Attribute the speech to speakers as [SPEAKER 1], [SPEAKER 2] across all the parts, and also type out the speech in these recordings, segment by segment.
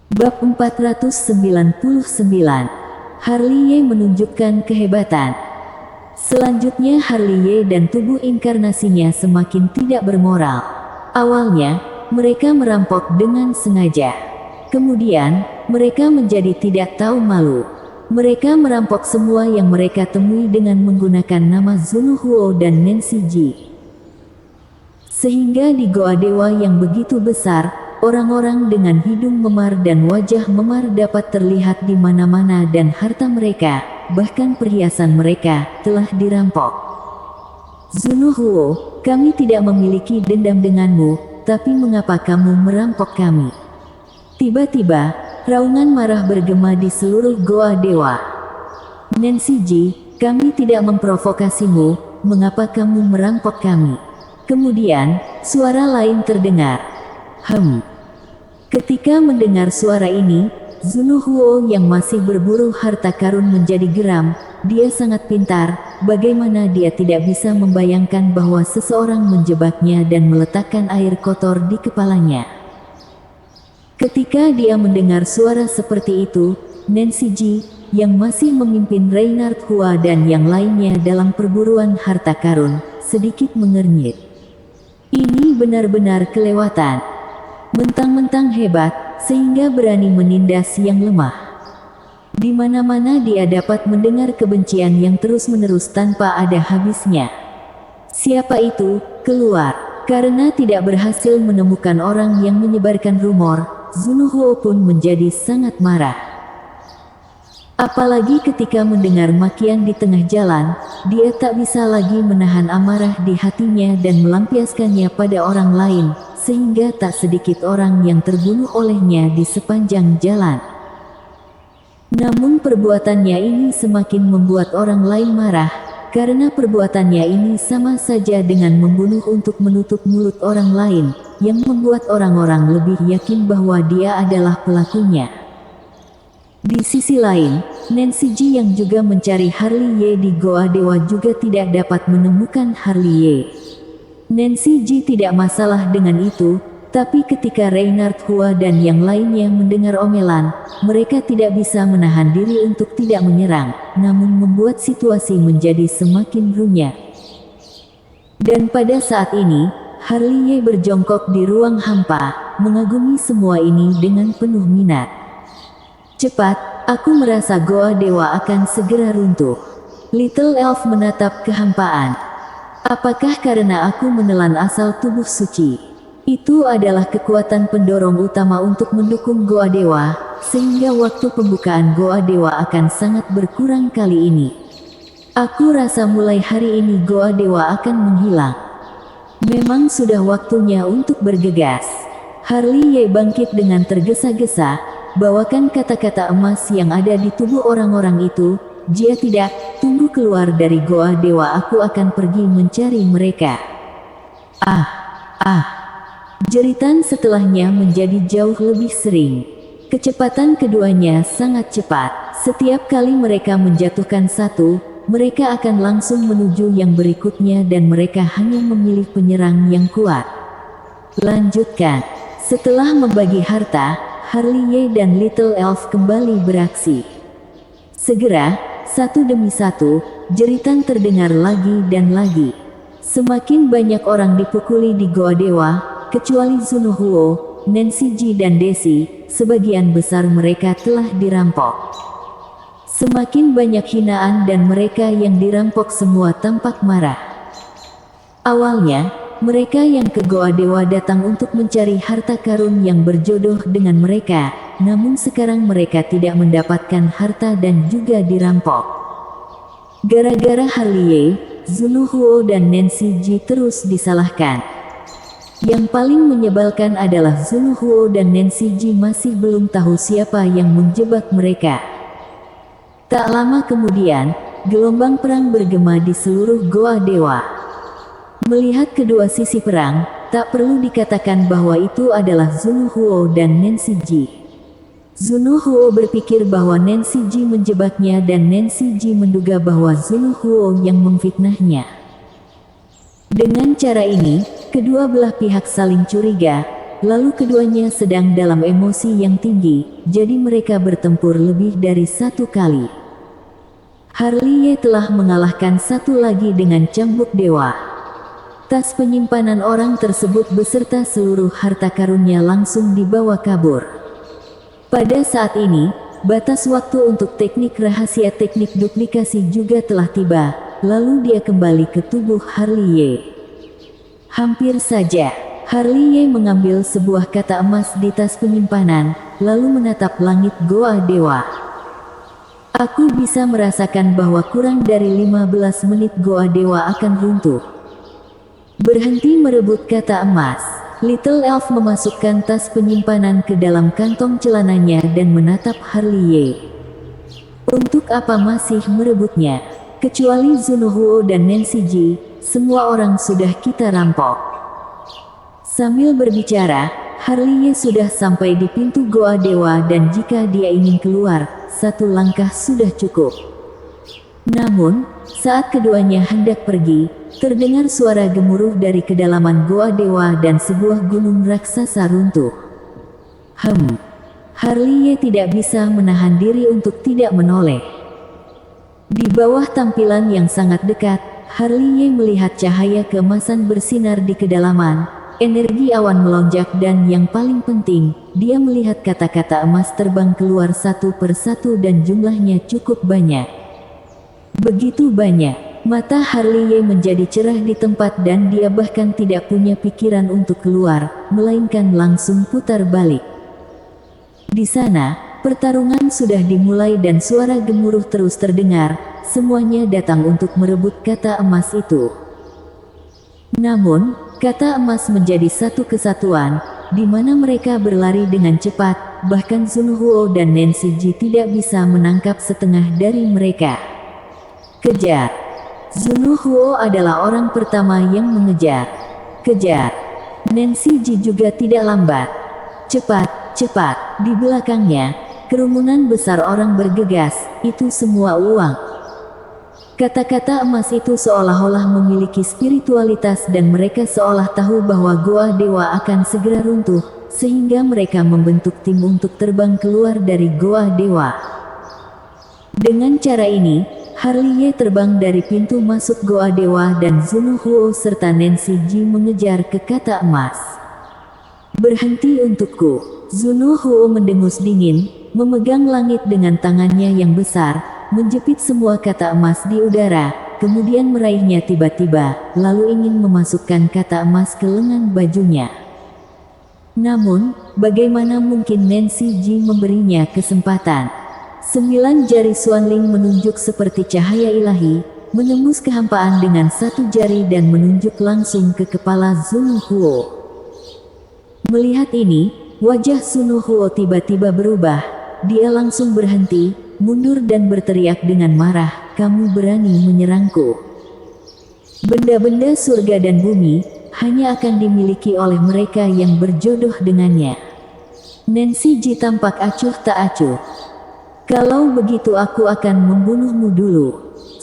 [SPEAKER 1] Bab 499. Harley menunjukkan kehebatan. Selanjutnya Harley dan tubuh inkarnasinya semakin tidak bermoral. Awalnya, mereka merampok dengan sengaja. Kemudian, mereka menjadi tidak tahu malu. Mereka merampok semua yang mereka temui dengan menggunakan nama Zunuhuo dan Nancy Ji. Sehingga di Goa Dewa yang begitu besar, orang-orang dengan hidung memar dan wajah memar dapat terlihat di mana-mana dan harta mereka, bahkan perhiasan mereka, telah dirampok. Zunuhuo, kami tidak memiliki dendam denganmu, tapi mengapa kamu merampok kami? Tiba-tiba, raungan marah bergema di seluruh Goa Dewa. Nancy Ji, kami tidak memprovokasimu, mengapa kamu merampok kami? Kemudian, suara lain terdengar. Ketika mendengar suara ini, Zunuhuo yang masih berburu harta karun menjadi geram. Dia sangat pintar, bagaimana dia tidak bisa membayangkan bahwa seseorang menjebaknya dan meletakkan air kotor di kepalanya. Ketika dia mendengar suara seperti itu, Nancy Ji, yang masih memimpin Reinhard Hua dan yang lainnya dalam perburuan harta karun, sedikit mengernyit. Ini benar-benar kelewatan. Mentang-mentang hebat, sehingga berani menindas yang lemah. Di mana-mana dia dapat mendengar kebencian yang terus-menerus tanpa ada habisnya. Siapa itu? Keluar. Karena tidak berhasil menemukan orang yang menyebarkan rumor, Zunuhuo pun menjadi sangat marah. Apalagi ketika mendengar makian di tengah jalan, dia tak bisa lagi menahan amarah di hatinya dan melampiaskannya pada orang lain, sehingga tak sedikit orang yang terbunuh olehnya di sepanjang jalan. Namun perbuatannya ini semakin membuat orang lain marah, karena perbuatannya ini sama saja dengan membunuh untuk menutup mulut orang lain, yang membuat orang-orang lebih yakin bahwa dia adalah pelakunya. Di sisi lain, Nancy Ji yang juga mencari Harley di Goa Dewa juga tidak dapat menemukan Harley. Nancy Ji tidak masalah dengan itu, tapi ketika Reinhard Hua dan yang lainnya mendengar omelan, mereka tidak bisa menahan diri untuk tidak menyerang, namun membuat situasi menjadi semakin runyam. Dan pada saat ini, Harley berjongkok di ruang hampa, mengagumi semua ini dengan penuh minat. Cepat, aku merasa Goa Dewa akan segera runtuh. Little Elf menatap kehampaan. Apakah karena aku menelan asal tubuh suci? Itu adalah kekuatan pendorong utama untuk mendukung Goa Dewa, sehingga waktu pembukaan Goa Dewa akan sangat berkurang kali ini. Aku rasa mulai hari ini Goa Dewa akan menghilang. Memang sudah waktunya untuk bergegas. Harley bangkit dengan tergesa-gesa. Bawakan kata-kata emas yang ada di tubuh orang-orang itu. Jika tidak, tunggu keluar dari Goa Dewa, aku akan pergi mencari mereka. Jeritan setelahnya menjadi jauh lebih sering. Kecepatan keduanya sangat cepat. Setiap kali mereka menjatuhkan satu, mereka akan langsung menuju yang berikutnya dan mereka hanya memilih penyerang yang kuat. Lanjutkan. Setelah membagi harta, Harley dan Little Elf kembali beraksi. Segera, satu demi satu, jeritan terdengar lagi dan lagi. Semakin banyak orang dipukuli di Goa Dewa, kecuali Zunuhuo, Nancy Ji dan Desi, sebagian besar mereka telah dirampok. Semakin banyak hinaan dan mereka yang dirampok semua tampak marah. Awalnya, mereka yang ke Goa Dewa datang untuk mencari harta karun yang berjodoh dengan mereka, namun sekarang mereka tidak mendapatkan harta dan juga dirampok. Gara-gara Harley, Zunuhuo dan Nancy Ji terus disalahkan. Yang paling menyebalkan adalah Zunuhuo dan Nancy Ji masih belum tahu siapa yang menjebak mereka. Tak lama kemudian, gelombang perang bergema di seluruh Goa Dewa. Melihat kedua sisi perang, tak perlu dikatakan bahwa itu adalah Zunuhuo dan Nancy Ji. Zunuhuo berpikir bahwa Nancy Ji menjebaknya dan Nancy Ji menduga bahwa Zunuhuo yang memfitnahnya. Dengan cara ini, kedua belah pihak saling curiga, lalu keduanya sedang dalam emosi yang tinggi, jadi mereka bertempur lebih dari satu kali. Harley telah mengalahkan satu lagi dengan cambuk dewa. Tas penyimpanan orang tersebut beserta seluruh harta karunnya langsung dibawa kabur. Pada saat ini, batas waktu untuk teknik rahasia teknik duplikasi juga telah tiba, lalu dia kembali ke tubuh Harley. Hampir saja, Harley mengambil sebuah kata emas di tas penyimpanan, lalu menatap langit goa dewa. Aku bisa merasakan bahwa kurang dari 15 menit goa dewa akan runtuh. Berhenti merebut kata emas. Little Elf memasukkan tas penyimpanan ke dalam kantong celananya dan menatap Harley. Untuk apa masih merebutnya? Kecuali Zunohuo dan Nancy Ji, semua orang sudah kita rampok. Sambil berbicara, Harley sudah sampai di pintu goa dewa dan jika dia ingin keluar, satu langkah sudah cukup. Namun, saat keduanya hendak pergi, terdengar suara gemuruh dari kedalaman goa dewa dan sebuah gunung raksasa runtuh. Harley tidak bisa menahan diri untuk tidak menoleh. Di bawah tampilan yang sangat dekat, Harley melihat cahaya keemasan bersinar di kedalaman. Energi awan melonjak dan yang paling penting, dia melihat kata-kata emas terbang keluar satu persatu dan jumlahnya cukup banyak. Begitu banyak, mata Harley menjadi cerah di tempat dan dia bahkan tidak punya pikiran untuk keluar, melainkan langsung putar balik. Di sana, pertarungan sudah dimulai dan suara gemuruh terus terdengar, semuanya datang untuk merebut kata emas itu. Namun, kata emas menjadi satu kesatuan, di mana mereka berlari dengan cepat, bahkan Zunohuo dan Nancy Ji tidak bisa menangkap setengah dari mereka. Kejar! Zunohuo adalah orang pertama yang mengejar. Kejar! Nancy Ji juga tidak lambat. Cepat, cepat! Di belakangnya, kerumunan besar orang bergegas, itu semua uang. Kata-kata emas itu seolah-olah memiliki spiritualitas dan mereka seolah tahu bahwa goa dewa akan segera runtuh, sehingga mereka membentuk tim untuk terbang keluar dari goa dewa. Dengan cara ini, Harley terbang dari pintu masuk goa dewa dan Zunohuo serta Nancy Ji mengejar ke kata emas. Berhenti untukku. Zunohuo mendengus dingin, memegang langit dengan tangannya yang besar, menjepit semua kata emas di udara, kemudian meraihnya tiba-tiba, lalu ingin memasukkan kata emas ke lengan bajunya. Namun, bagaimana mungkin Nancy Ji memberinya kesempatan? 9 jari Xuanling menunjuk seperti cahaya ilahi, menembus kehampaan dengan satu jari dan menunjuk langsung ke kepala Zunohuo. Melihat ini, wajah Zunohuo tiba-tiba berubah, dia langsung berhenti, mundur dan berteriak dengan marah, "Kamu berani menyerangku? Benda-benda surga dan bumi hanya akan dimiliki oleh mereka yang berjodoh dengannya." Nancy Ji tampak acuh tak acuh. "Kalau begitu aku akan membunuhmu dulu."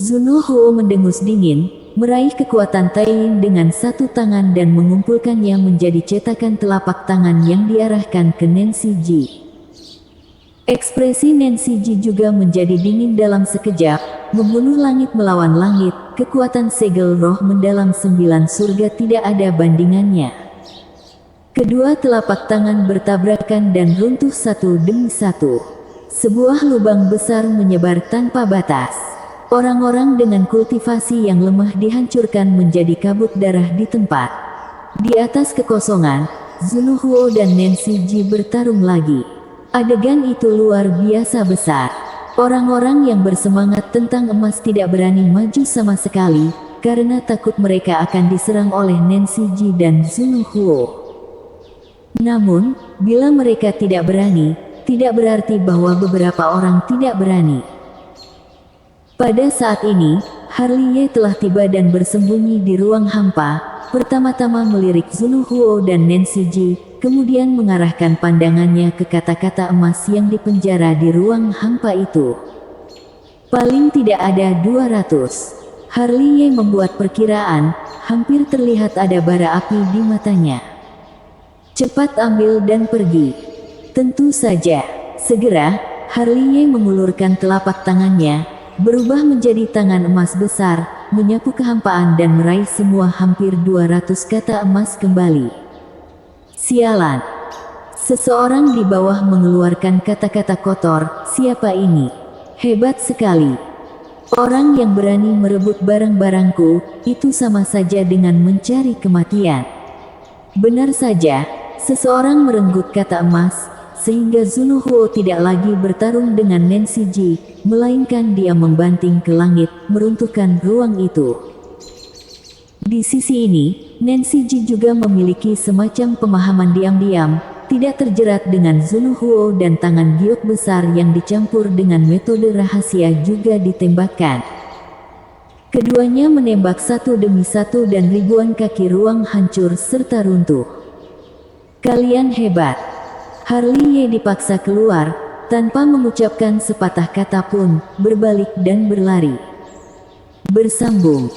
[SPEAKER 1] Zunohuo mendengus dingin, meraih kekuatan Taiyin dengan satu tangan dan mengumpulkannya menjadi cetakan telapak tangan yang diarahkan ke Nancy Ji. Ekspresi Nancy Ji juga menjadi dingin dalam sekejap, membunuh langit melawan langit, kekuatan segel roh mendalam 9 surga tidak ada bandingannya. Kedua telapak tangan bertabrakan dan runtuh satu demi satu. Sebuah lubang besar menyebar tanpa batas. Orang-orang dengan kultivasi yang lemah dihancurkan menjadi kabut darah di tempat. Di atas kekosongan, Zunohuo dan Nancy Ji bertarung lagi. Adegan itu luar biasa besar. Orang-orang yang bersemangat tentang emas tidak berani maju sama sekali, karena takut mereka akan diserang oleh Nancy Ji dan Zunohuo. Namun, bila mereka tidak berani, tidak berarti bahwa beberapa orang tidak berani. Pada saat ini, Harley telah tiba dan bersembunyi di ruang hampa, pertama-tama melirik Zunohuo dan Nancy Ji, kemudian mengarahkan pandangannya ke kata-kata emas yang dipenjara di ruang hampa itu. Paling tidak ada 200. Harley membuat perkiraan, hampir terlihat ada bara api di matanya. Cepat ambil dan pergi. Tentu saja. Segera, Harley mengulurkan telapak tangannya, berubah menjadi tangan emas besar, menyapu kehampaan dan meraih semua hampir 200 kata emas kembali. Sialan. Seseorang di bawah mengeluarkan kata-kata kotor, siapa ini? Hebat sekali. Orang yang berani merebut barang-barangku, itu sama saja dengan mencari kematian. Benar saja, seseorang merenggut kata emas, sehingga Zunuhuo tidak lagi bertarung dengan Nancy Ji, melainkan dia membanting ke langit, meruntuhkan ruang itu. Di sisi ini, Nancy Ji juga memiliki semacam pemahaman diam-diam, tidak terjerat dengan Zunuhuo dan tangan giok besar yang dicampur dengan metode rahasia juga ditembakkan. Keduanya menembak satu demi satu dan ribuan kaki ruang hancur serta runtuh. Kalian hebat. Harley dipaksa keluar, tanpa mengucapkan sepatah kata pun, berbalik dan berlari. Bersambung.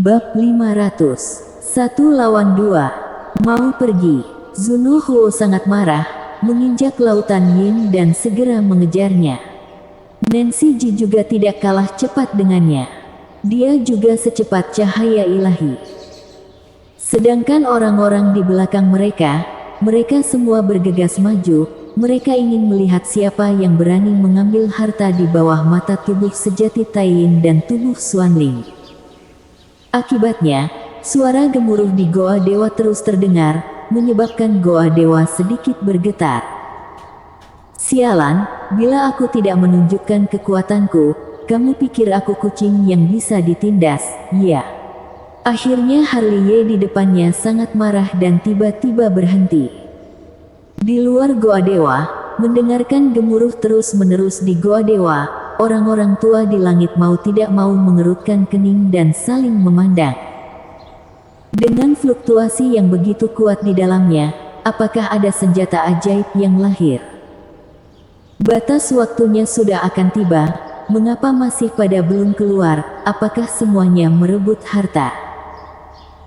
[SPEAKER 1] Bab 500. 1 lawan 2. Mau pergi. Zunuhuo sangat marah, menginjak lautan Yin dan segera mengejarnya. Nancy Ji juga tidak kalah cepat dengannya. Dia juga secepat cahaya ilahi. Sedangkan orang-orang di belakang mereka semua bergegas maju. Mereka ingin melihat siapa yang berani mengambil harta di bawah mata tubuh sejati Taiyin dan tubuh Xuanling. Akibatnya, suara gemuruh di Goa Dewa terus terdengar, menyebabkan Goa Dewa sedikit bergetar. Sialan, bila aku tidak menunjukkan kekuatanku, kamu pikir aku kucing yang bisa ditindas, ya? Akhirnya Harley di depannya sangat marah dan tiba-tiba berhenti. Di luar Goa Dewa, mendengarkan gemuruh terus-menerus di Goa Dewa, orang-orang tua di langit mau tidak mau mengerutkan kening dan saling memandang. Dengan fluktuasi yang begitu kuat di dalamnya, apakah ada senjata ajaib yang lahir? Batas waktunya sudah akan tiba, mengapa masih pada belum keluar, apakah semuanya merebut harta?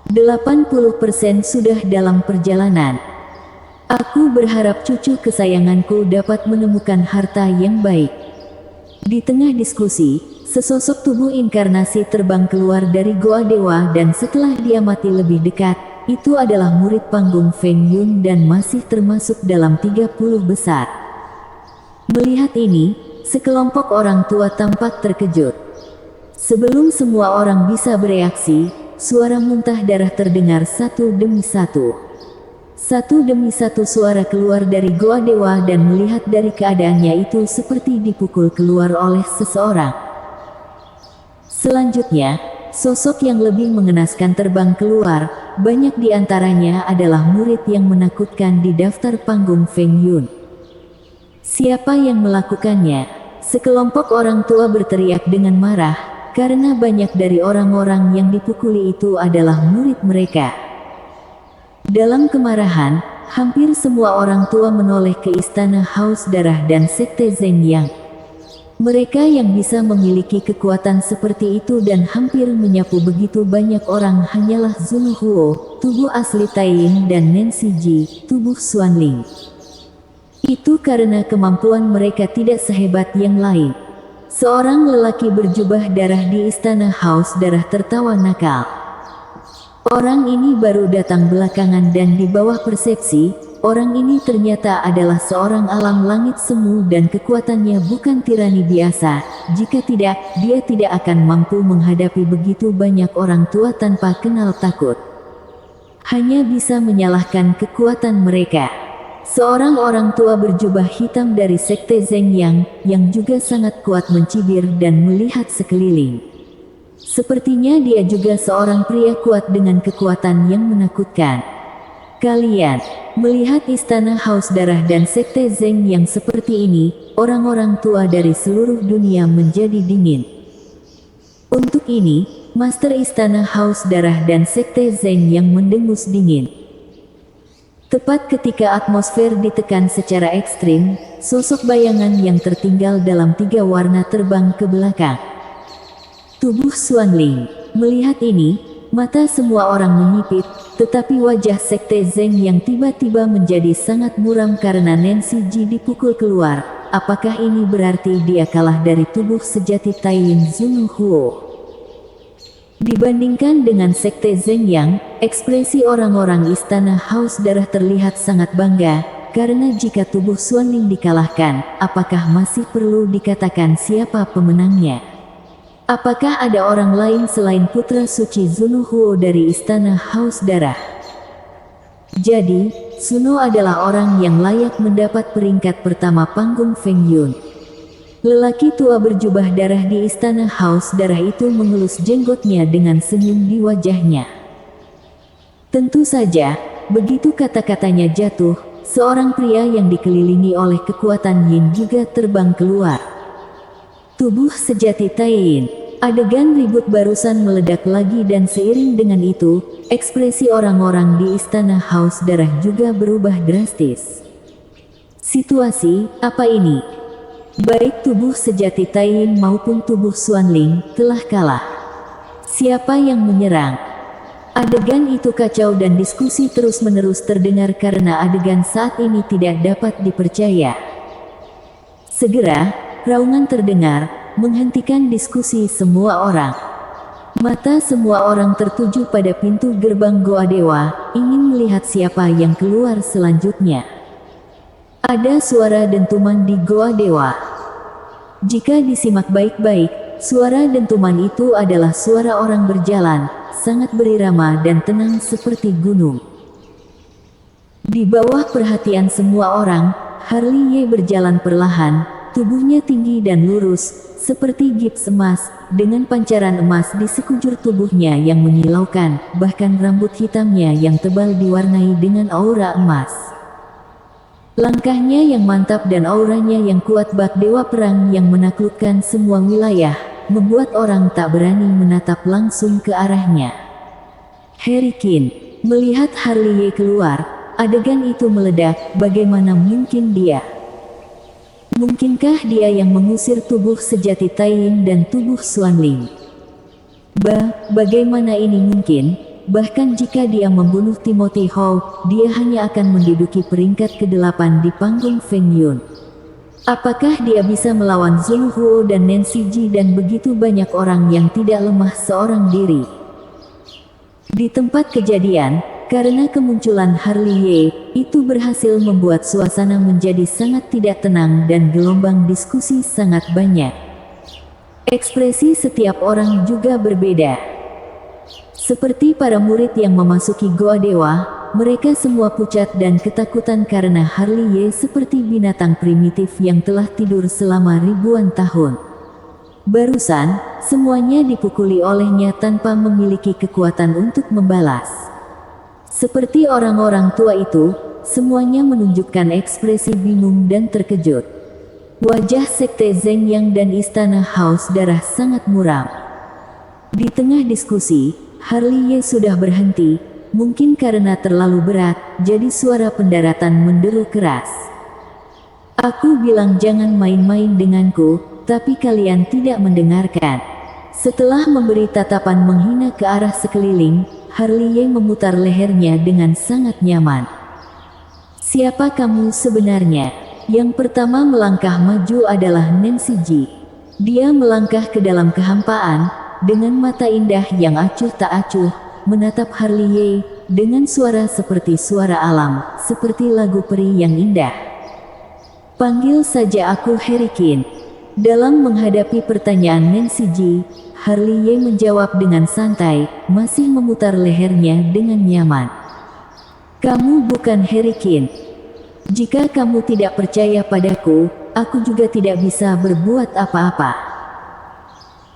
[SPEAKER 1] 80% sudah dalam perjalanan. Aku berharap cucu kesayanganku dapat menemukan harta yang baik. Di tengah diskusi, sesosok tubuh inkarnasi terbang keluar dari Goa Dewa dan setelah dia mati lebih dekat, itu adalah murid panggung Feng Yun dan masih termasuk dalam 30 besar. Melihat ini, sekelompok orang tua tampak terkejut. Sebelum semua orang bisa bereaksi, suara muntah darah terdengar satu demi satu. Satu demi satu suara keluar dari Goa Dewa dan melihat dari keadaannya itu seperti dipukul keluar oleh seseorang. Selanjutnya, sosok yang lebih mengenaskan terbang keluar, banyak di antaranya adalah murid yang menakutkan di daftar panggung Feng Yun. Siapa yang melakukannya? Sekelompok orang tua berteriak dengan marah, karena banyak dari orang-orang yang dipukuli itu adalah murid mereka. Dalam kemarahan, hampir semua orang tua menoleh ke istana Haus Darah dan Sekte Zeng Yang. Mereka yang bisa memiliki kekuatan seperti itu dan hampir menyapu begitu banyak orang hanyalah Zunuhuo, tubuh asli Taiyin dan Nancy Ji, tubuh Xuanling. Itu karena kemampuan mereka tidak sehebat yang lain. Seorang lelaki berjubah darah di istana Haus Darah tertawa nakal. Orang ini baru datang belakangan dan di bawah persepsi, orang ini ternyata adalah seorang alam langit semu dan kekuatannya bukan tirani biasa. Jika tidak, dia tidak akan mampu menghadapi begitu banyak orang tua tanpa kenal takut. Hanya bisa menyalahkan kekuatan mereka. Seorang orang tua berjubah hitam dari Sekte Zeng yang juga sangat kuat mencibir dan melihat sekeliling. Sepertinya dia juga seorang pria kuat dengan kekuatan yang menakutkan. Kalian melihat istana Haus Darah dan Sekte Zeng yang seperti ini, orang-orang tua dari seluruh dunia menjadi dingin. Untuk ini, Master Istana Haus Darah dan Sekte Zeng yang mendengus dingin. Tepat ketika atmosfer ditekan secara ekstrim, sosok bayangan yang tertinggal dalam 3 warna terbang ke belakang. tubuh Xuanling. Melihat ini, mata semua orang menyipit, tetapi wajah Sekte Zeng yang tiba-tiba menjadi sangat muram karena Nancy Ji dipukul keluar. Apakah ini berarti dia kalah dari tubuh sejati Tailin Zunhuo? Dibandingkan dengan Sekte Zeng Yang, ekspresi orang-orang Istana Haus Darah terlihat sangat bangga, karena jika tubuh Xuanling dikalahkan, apakah masih perlu dikatakan siapa pemenangnya? Apakah ada orang lain selain putra suci Zunhuo dari Istana Haus Darah? Jadi, Suno adalah orang yang layak mendapat peringkat pertama panggung Feng Yun. Lelaki tua berjubah darah di Istana Haus Darah itu mengelus jenggotnya dengan senyum di wajahnya. Tentu saja, begitu kata-katanya jatuh, seorang pria yang dikelilingi oleh kekuatan Yin juga terbang keluar. Tubuh sejati Tailin. Adegan ribut barusan meledak lagi dan seiring dengan itu, ekspresi orang-orang di Istana Haus Darah juga berubah drastis. Situasi, apa ini? Baik tubuh sejati Tailin maupun tubuh Xuanling telah kalah. Siapa yang menyerang? Adegan itu kacau dan diskusi terus-menerus terdengar karena adegan saat ini tidak dapat dipercaya. Segera, raungan terdengar, menghentikan diskusi semua orang. Mata semua orang tertuju pada pintu gerbang Goa Dewa, ingin melihat siapa yang keluar selanjutnya. Ada suara dentuman di Goa Dewa. Jika disimak baik-baik, suara dentuman itu adalah suara orang berjalan, sangat berirama dan tenang seperti gunung. Di bawah perhatian semua orang, Harley Ye berjalan perlahan, tubuhnya tinggi dan lurus, seperti gips emas, dengan pancaran emas di sekujur tubuhnya yang menyilaukan, bahkan rambut hitamnya yang tebal diwarnai dengan aura emas. Langkahnya yang mantap dan auranya yang kuat bak dewa perang yang menaklukkan semua wilayah, membuat orang tak berani menatap langsung ke arahnya. Harry Qin melihat Harley Ye keluar, adegan itu meledak, bagaimana mungkin dia? Mungkinkah dia yang mengusir tubuh sejati Tailin dan tubuh Xuanling? Bagaimana ini mungkin? Bahkan jika dia membunuh Timothy Hou, dia hanya akan menduduki peringkat ke-8 di panggung Feng Yun. Apakah dia bisa melawan Zunhuo dan Nancy Ji dan begitu banyak orang yang tidak lemah seorang diri? Di tempat kejadian, karena kemunculan Harley Ye, itu berhasil membuat suasana menjadi sangat tidak tenang dan gelombang diskusi sangat banyak. Ekspresi setiap orang juga berbeda. Seperti para murid yang memasuki Goa Dewa, mereka semua pucat dan ketakutan karena Harley Ye seperti binatang primitif yang telah tidur selama ribuan tahun. Barusan, semuanya dipukuli olehnya tanpa memiliki kekuatan untuk membalas. Seperti orang-orang tua itu, semuanya menunjukkan ekspresi bingung dan terkejut. Wajah Sekte Zeng Yang dan Istana Haus Darah sangat muram. Di tengah diskusi, Harley Ye sudah berhenti, mungkin karena terlalu berat, jadi suara pendaratan menderu keras. Aku bilang jangan main-main denganku, tapi kalian tidak mendengarkan. Setelah memberi tatapan menghina ke arah sekeliling, Harley Ye memutar lehernya dengan sangat nyaman. Siapa kamu sebenarnya? Yang pertama melangkah maju adalah Nancy Ji. Dia melangkah ke dalam kehampaan, dengan mata indah yang acuh tak acuh, menatap Harley Ye, dengan suara seperti suara alam, seperti lagu peri yang indah. Panggil saja aku Harry Qin. Dalam menghadapi pertanyaan Nancy Ji, Harley Ye menjawab dengan santai, masih memutar lehernya dengan nyaman. Kamu bukan Harry Qin. Jika kamu tidak percaya padaku, aku juga tidak bisa berbuat apa-apa.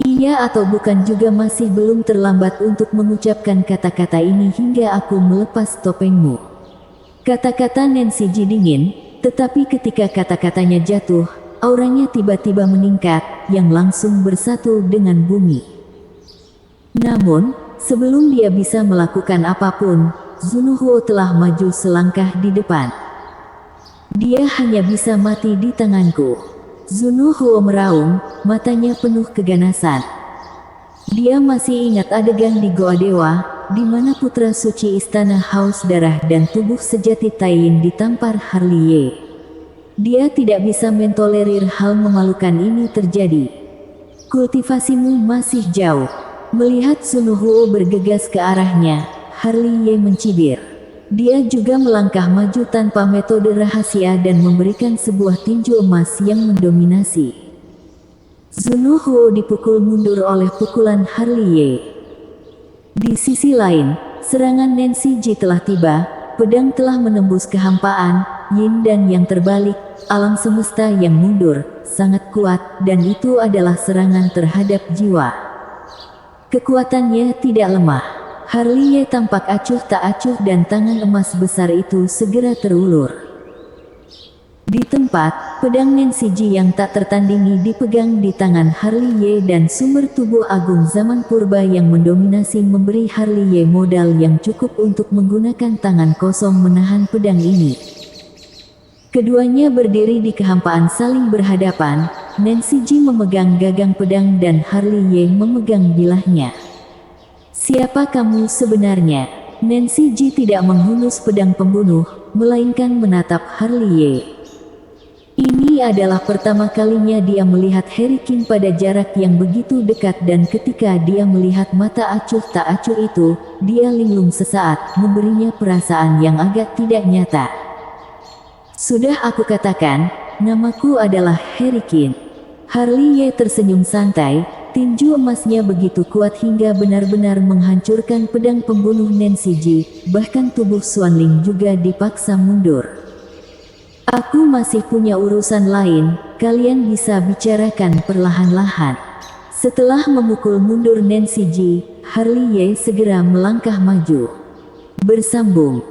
[SPEAKER 1] Iya atau bukan juga masih belum terlambat untuk mengucapkan kata-kata ini hingga aku melepas topengmu. Kata-kata Nancy Ji dingin, tetapi ketika kata-katanya jatuh, auranya tiba-tiba meningkat, yang langsung bersatu dengan bumi. Namun, sebelum dia bisa melakukan apapun, Zunhuo telah maju selangkah di depan. Dia hanya bisa mati di tanganku. Zunhuo meraung, matanya penuh keganasan. Dia masih ingat adegan di Goa Dewa, di mana putra suci istana haus darah dan tubuh sejati Taiyin ditampar Harley. Dia tidak bisa mentolerir hal memalukan ini terjadi. Kultivasimu masih jauh. Melihat Sun Huo bergegas ke arahnya, Harley mencibir. Dia juga melangkah maju tanpa metode rahasia dan memberikan sebuah tinju emas yang mendominasi. Sun Huo dipukul mundur oleh pukulan Harley. Di sisi lain, serangan Nancy Ji telah tiba, pedang telah menembus kehampaan, yin dan yang terbalik, alam semesta yang mundur, sangat kuat, dan itu adalah serangan terhadap jiwa. Kekuatannya tidak lemah. Harley tampak acuh tak acuh dan tangan emas besar itu segera terulur. Di tempat, pedang Nancy Ji yang tak tertandingi dipegang di tangan Harley dan sumber tubuh agung zaman purba yang mendominasi memberi Harley modal yang cukup untuk menggunakan tangan kosong menahan pedang ini. Keduanya berdiri di kehampaan saling berhadapan, Nancy Ji memegang gagang pedang dan Harley memegang bilahnya. Siapa kamu sebenarnya? Nancy Ji tidak menghunus pedang pembunuh, melainkan menatap Harley. Ini adalah pertama kalinya dia melihat Harry King pada jarak yang begitu dekat dan ketika dia melihat mata acuh tak acuh itu, dia linglung sesaat, memberinya perasaan yang agak tidak nyata. Sudah aku katakan, namaku adalah Harry King. Harley tersenyum santai, tinju emasnya begitu kuat hingga benar-benar menghancurkan pedang pembunuh Nancy Ji, bahkan tubuh Xuanling juga dipaksa mundur. Aku masih punya urusan lain, kalian bisa bicarakan perlahan-lahan. Setelah memukul mundur Nancy Ji, Harley segera melangkah maju. Bersambung.